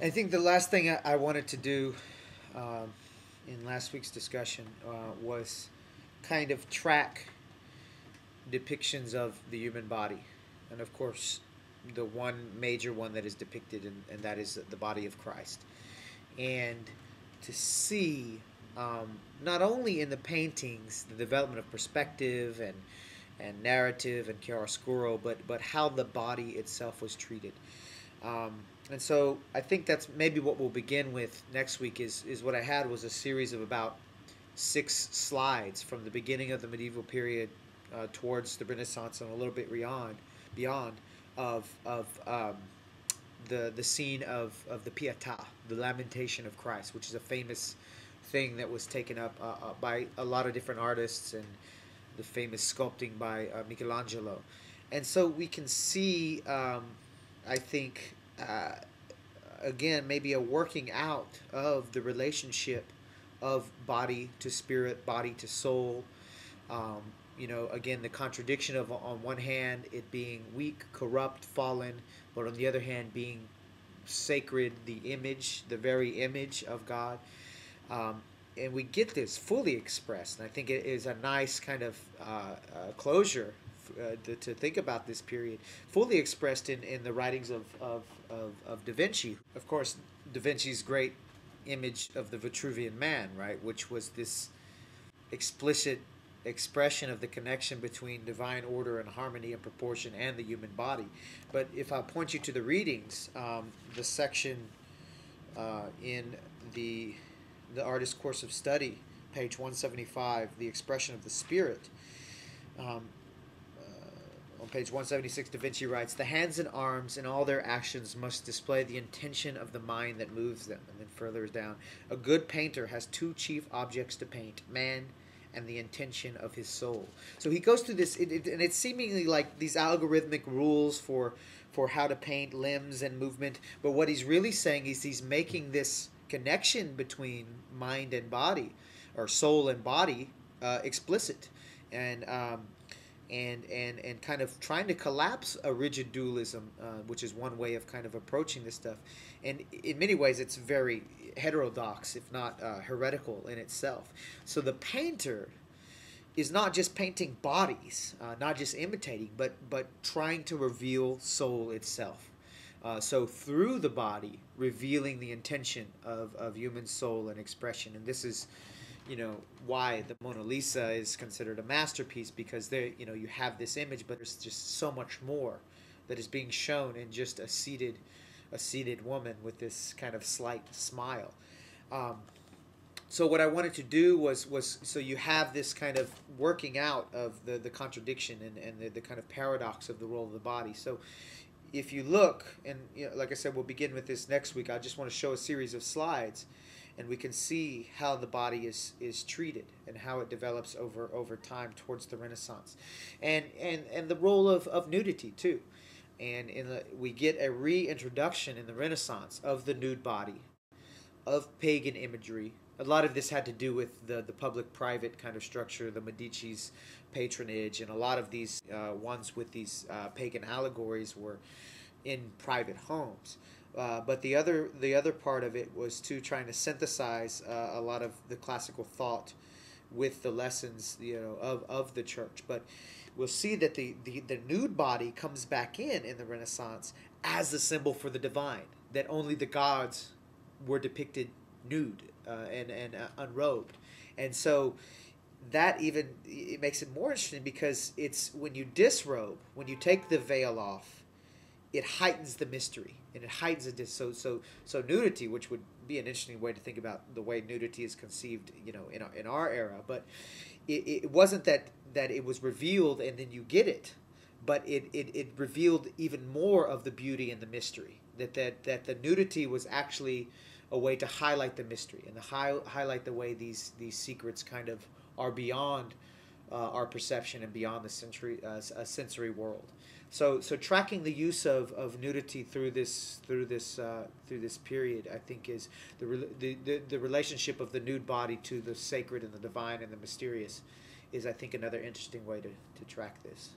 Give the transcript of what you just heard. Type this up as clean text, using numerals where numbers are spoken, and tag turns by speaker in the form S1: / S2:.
S1: I think the last thing I wanted to do um, in last week's discussion was kind of track depictions of the human body, and of course, the one major one that is depicted, and that is the body of Christ, and to see not only in the paintings the development of perspective and narrative and chiaroscuro, but how the body itself was treated. Um, and so I think that's maybe what we'll begin with next week is what I had was a series of about 6 slides from the beginning of the medieval period towards the Renaissance and a little bit beyond of the scene of the Pietà, the Lamentation of Christ, which is a famous thing that was taken up by a lot of different artists and the famous sculpting by Michelangelo. And so we can see, I think, again, maybe a working out of the relationship of body to spirit, body to soul. Um, again, the contradiction of, on one hand, it being weak, corrupt, fallen, but on the other hand, being sacred, the image, the very image of God. Um, and we get this fully expressed. And I think it is a nice kind of closure to think about this period, fully expressed in the writings of Da Vinci. Of course, Da Vinci's great image of the Vitruvian Man, right, which was this explicit expression of the connection between divine order and harmony and proportion and the human body. But if I point you to the readings, the section in the artist course of study, page 175, the expression of the spirit. Um, on page 176, Da Vinci writes, "The hands and arms in all their actions must display the intention of the mind that moves them." And then further down, "A good painter has two chief objects to paint, man and the intention of his soul." So he goes through this, and it's seemingly like these algorithmic rules for how to paint limbs and movement. But what he's really saying is he's making this connection between mind and body, or soul and body, explicit, and and kind of trying to collapse a rigid dualism, which is one way of kind of approaching this stuff. And in many ways, it's very heterodox, if not heretical in itself. So the painter is not just painting bodies, not just imitating, but trying to reveal soul itself. So through the body, revealing the intention of human soul and expression. And this is, why the Mona Lisa is considered a masterpiece, because there, you have this image, but there's just so much more that is being shown in just a seated woman with this kind of slight smile. Um, so what I wanted to do was so you have this kind of working out of the contradiction and the kind of paradox of the role of the body. So if you look, and like I said, we'll begin with this next week. I just want to show a series of slides, and we can see how the body is treated and how it develops over time towards the Renaissance, and the role of nudity too. And we get a reintroduction in the Renaissance of the nude body, of pagan imagery. A lot of this had to do with the public-private kind of structure, the Medici's patronage, and a lot of these ones with these pagan allegories were in private homes. But the other part of it was to trying to synthesize a lot of the classical thought with the lessons, of the church. But we'll see that the nude body comes back in the Renaissance as the symbol for the divine. That only the gods were depicted nude and unrobed, and so that even it makes it more interesting, because it's when you disrobe, when you take the veil off, it heightens the mystery and it heightens it. So nudity, which would be an interesting way to think about the way nudity is conceived, in our era. But it wasn't that it was revealed and then you get it, but it revealed even more of the beauty and the mystery. That the nudity was actually a way to highlight the mystery and to highlight the way these secrets kind of are beyond our perception and beyond the sensory world. So tracking the use of nudity through this period, I think, is the relationship of the nude body to the sacred and the divine and the mysterious, is, I think, another interesting way to track this.